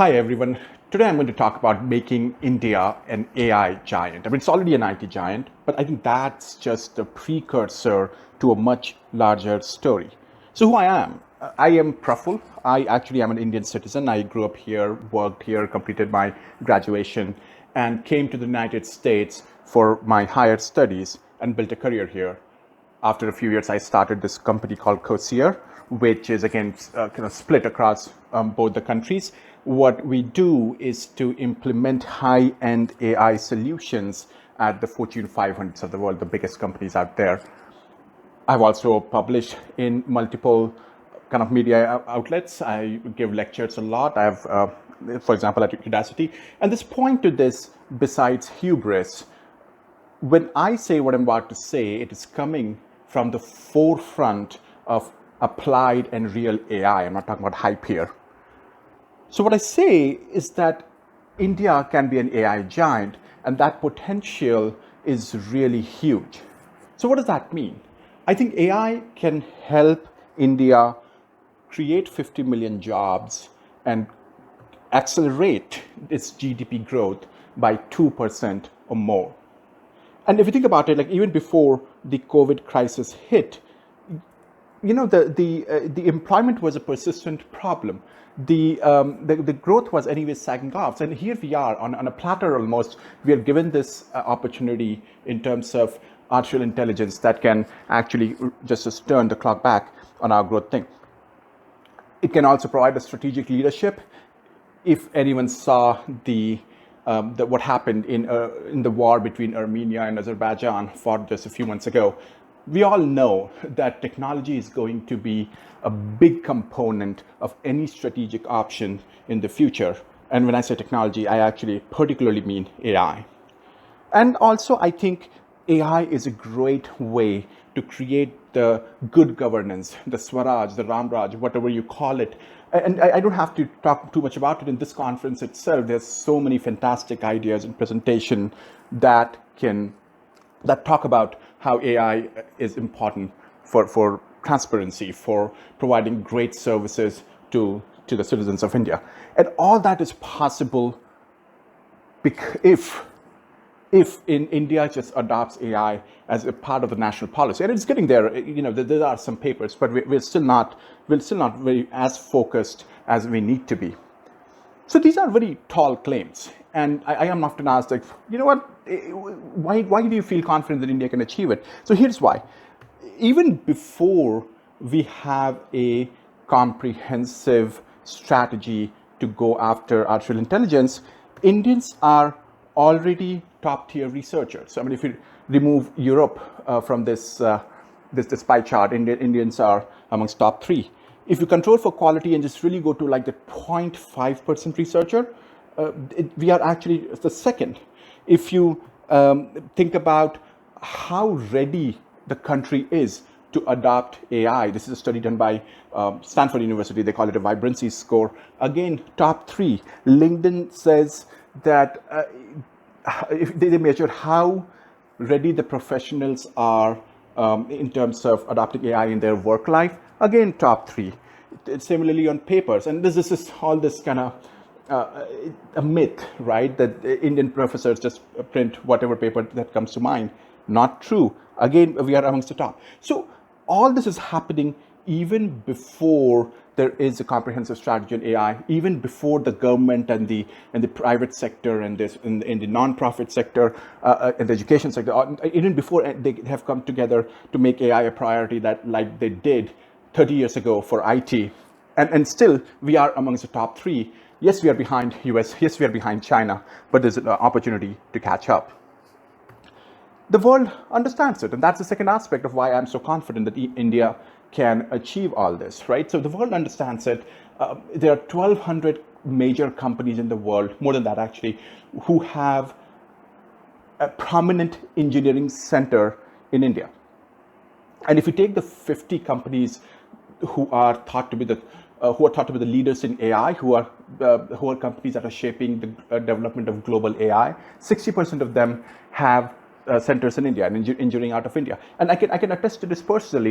Hi everyone. Today I'm going to talk about making India an AI giant. I mean, it's already an IT giant, but I think that's just the precursor to a much larger story. So who I am? I am Praful. I actually am an Indian citizen. I grew up here, worked here, completed my graduation, and came to the United States for my higher studies and built a career here. After a few years, I started this company called Cozier, which is again kind of split across both the countries. What we do is to implement high-end AI solutions at the Fortune 500s of the world, the biggest companies out there. I've also published in multiple kind of media outlets. I give lectures a lot. I have, for example, at Udacity. And this point to this, besides hubris, when I say what I'm about to say, it is coming from the forefront of applied and real AI. I'm not talking about hype here. So what I say is that India can be an AI giant, and that potential is really huge. So what does that mean? I think AI can help India create 50 million jobs and accelerate its GDP growth by 2% or more. And if you think about it, like even before the COVID crisis hit, the employment was a persistent problem. The growth was anyway sagging off, and here we are on a platter almost. We are given this opportunity in terms of artificial intelligence that can actually just turn the clock back on our growth thing. It can also provide a strategic leadership. If anyone saw what happened in the war between Armenia and Azerbaijan fought just a few months ago, we all know that technology is going to be a big component of any strategic option in the future. And when I say technology, I actually particularly mean AI. And also, I think AI is a great way to create the good governance, the Swaraj, the Ramraj, whatever you call it. And I don't have to talk too much about it in this conference itself. There's so many fantastic ideas and presentation that talk about how AI is important for transparency, for providing great services to the citizens of India. And all that is possible if in India just adopts AI as a part of the national policy. And it's getting there. There are some papers, but we're still not very as focused as we need to be. So these are very tall claims. And I am often asked, like, why do you feel confident that India can achieve it? So here's why. Even before we have a comprehensive strategy to go after artificial intelligence, Indians are already top tier researchers. So, I mean, if you remove Europe from this pie chart, Indians are amongst top 3. If you control for quality and just really go to like the 0.5% researcher, we are actually the second. If you think about how ready the country is to adopt AI, this is a study done by Stanford University. They call it a vibrancy score. Again, top 3. LinkedIn says that if they measure how ready the professionals are in terms of adopting AI in their work life, again, top 3. Similarly on papers, and this is all this kind of a myth, right? That Indian professors just print whatever paper that comes to mind. Not true. Again, we are amongst the top. So all this is happening even before there is a comprehensive strategy on AI, even before the government and the private sector and in the non-profit sector and the education sector, even before they have come together to make AI a priority that like they did 30 years ago for IT. And still, we are amongst the top 3. Yes, we are behind US. Yes, we are behind China, but there's an opportunity to catch up. The world understands it, and that's the second aspect of why I'm so confident that India can achieve all this, right? So the world understands it. There are 1,200 major companies in the world, more than that actually, who have a prominent engineering center in India. And if you take the 50 companies who are thought to be the leaders in AI, who are companies that are shaping the development of global AI, 60% of them have centers in India and engineering out of India. And I can attest to this personally.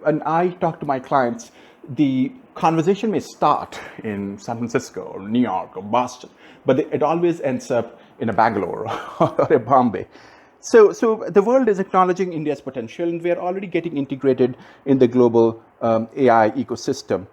And I talk to my clients the conversation may start in San Francisco or New York or Boston, but it always ends up in a Bangalore or a Bombay. So the world is acknowledging India's potential, and we are already getting integrated in the global AI ecosystem.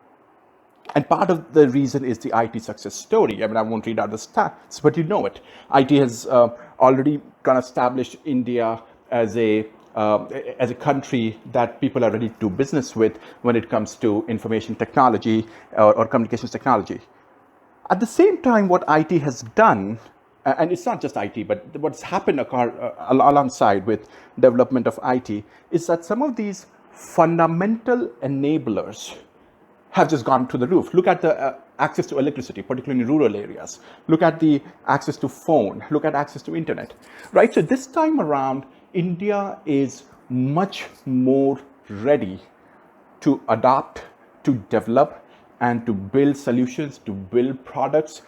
And part of the reason is the IT success story. I mean, I won't read out the stats, but you know it. IT has already kind of established India as a as a country that people are ready to do business with when it comes to information technology or communications technology. At the same time, what IT has done, and it's not just IT, but what's happened alongside with development of IT, is that some of these fundamental enablers have just gone to the roof. Look at the access to electricity, particularly in rural areas. Look at the access to phone. Look at access to internet, right? So this time around, India is much more ready to adopt, to develop, and to build solutions, to build products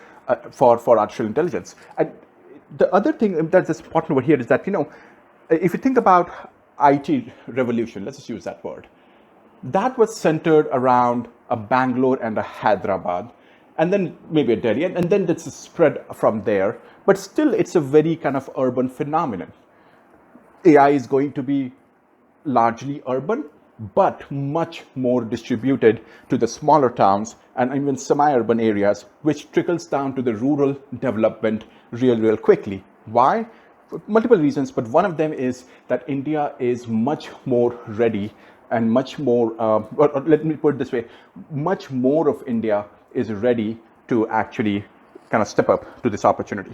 for artificial intelligence. And the other thing that's important over here is that, if you think about IT revolution, let's just use that word, that was centered around a Bangalore and a Hyderabad, and then maybe a Delhi, and then it's spread from there. But still, it's a very kind of urban phenomenon. AI is going to be largely urban, but much more distributed to the smaller towns and even semi-urban areas, which trickles down to the rural development real quickly. Why? For multiple reasons, but one of them is that India is much more ready and much more, or let me put it this way, much more of India is ready to actually kind of step up to this opportunity.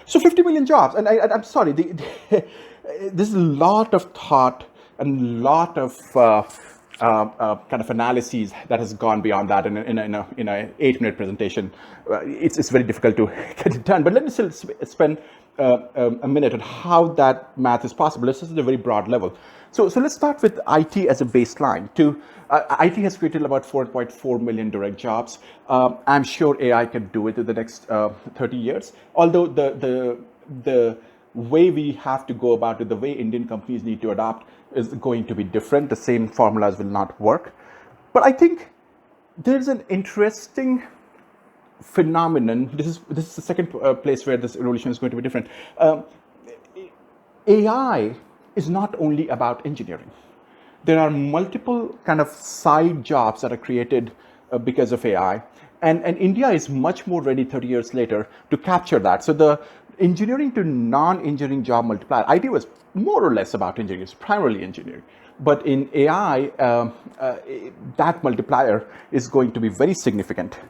So 50 million jobs, and I'm sorry, there's a lot of thought and a lot of kind of analyses that has gone beyond that in a 8-minute presentation. It's very difficult to get it done, but let me still spend a minute on how that math is possible. This is at a very broad level. So let's start with IT as a baseline. IT has created about 4.4 million direct jobs. I'm sure AI can do it in the next 30 years. Although the way we have to go about it, the way Indian companies need to adopt is going to be different. The same formulas will not work. But I think there's an interesting phenomenon. This is the second place where this revolution is going to be different. AI is not only about engineering. There are multiple kind of side jobs that are created because of AI. And India is much more ready 30 years later to capture that. So the engineering to non-engineering job multiplier, IT was more or less about engineering, it's primarily engineering. But in AI, that multiplier is going to be very significant.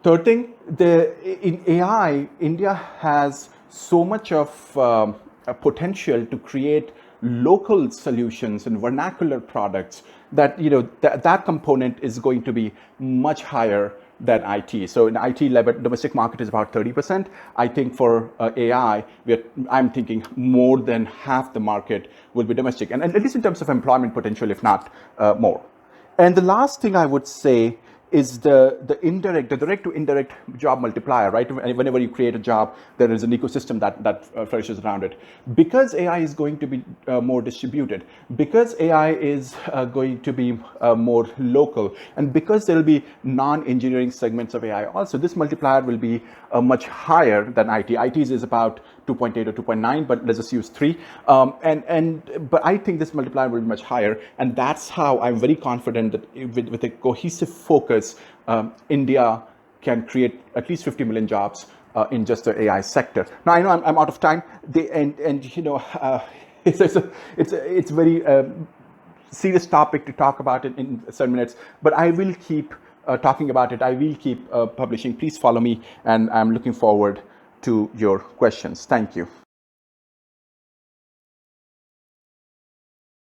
Third thing, in AI, India has so much of a potential to create local solutions and vernacular products that that component is going to be much higher than IT. So in IT, domestic market is about 30%. I think for AI, I'm thinking more than half the market will be domestic, and at least in terms of employment potential, if not more. And the last thing I would say is the direct to indirect job multiplier, right? Whenever you create a job, there is an ecosystem that flourishes around it. Because AI is going to be more distributed, because AI is going to be more local, and because there will be non-engineering segments of AI also, this multiplier will be much higher than IT. IT is about 2.8 or 2.9, but let's just use 3. But I think this multiplier will be much higher, and that's how I'm very confident that with a cohesive focus, India can create at least 50 million jobs in just the AI sector. Now I know I'm out of time, it's very serious topic to talk about it in 7 minutes, but I will keep talking about it. I will keep publishing. Please follow me, and I'm looking forward to your questions. Thank you.